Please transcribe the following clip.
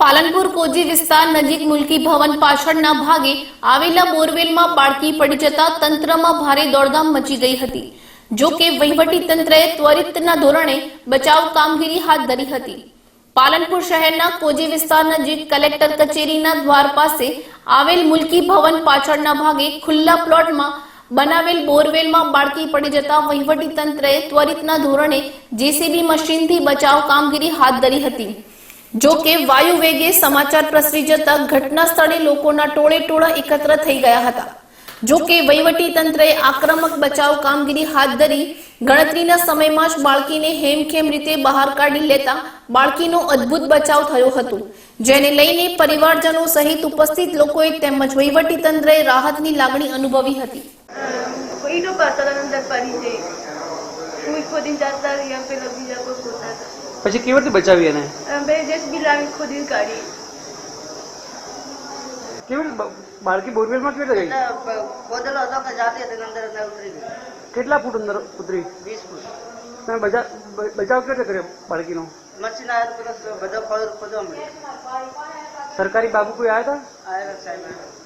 પાલનપુર કોજી વિસ્તાર નજીક મુલકી ભવન પાછળના ભાગે આવેલા બોરવેલમાં બાળકી પડી જતા તંત્રમાં ભારે દોડધામ મચી ગઈ હતી। જો કે વહીવટી તંત્રએ ત્વરિતના ધોરણે બચાવ કામગીરી હાથ ધરી હતી। પાલનપુર શહેરના કોજી વિસ્તાર નજીક કલેક્ટર કચેરીના દ્વાર પાસે આવેલ મુલકી ભવન પાછળના ભાગે ખુલ્લા પ્લોટમાં બનાવેલ બોરવેલમાં બાળકી પડી જતા વહીવટી તંત્રએ ત્વરિતના ધોરણે જેસીબી મશીનથી બચાવ કામગીરી હાથ ધરી હતી। જો કે વાયુ વેગે સમાચાર પ્રસરી જતા ઘટના સ્થળે લોકોના ટોળે ટોળા એકત્ર થઈ ગયા હતા। જો કે વહીવટી તંત્રએ આક્રમક બચાવ કામગીરી હાથ ધરી ગણતરીના સમયમાં જ બાળકીને હેમખેમ રીતે બહાર કાઢી લેતા બાળકીનો અદ્ભુત બચાવ થયો હતો, જેને લઈને પરિવારજનો સહિત ઉપસ્થિત લોકોએ તેમજ વહીવટી તંત્રએ રાહતની લાગણી અનુભવી હતી। પછી કેવી રીતે બચાવી એને? બાળકી બોરવેલમાં કેવી રીતે ગઈ? કેટલા ફૂટ અંદર ઉતરી? 20 ફૂટ। તમે બચાવ કેવી રીતે કર્યો બાળકીનો? મશીન આવ્યા બધા ખોદવા મળ્યા। સરકારી બાબુ કોઈ આવ્યા હતા? આવ્યા સાહેબ।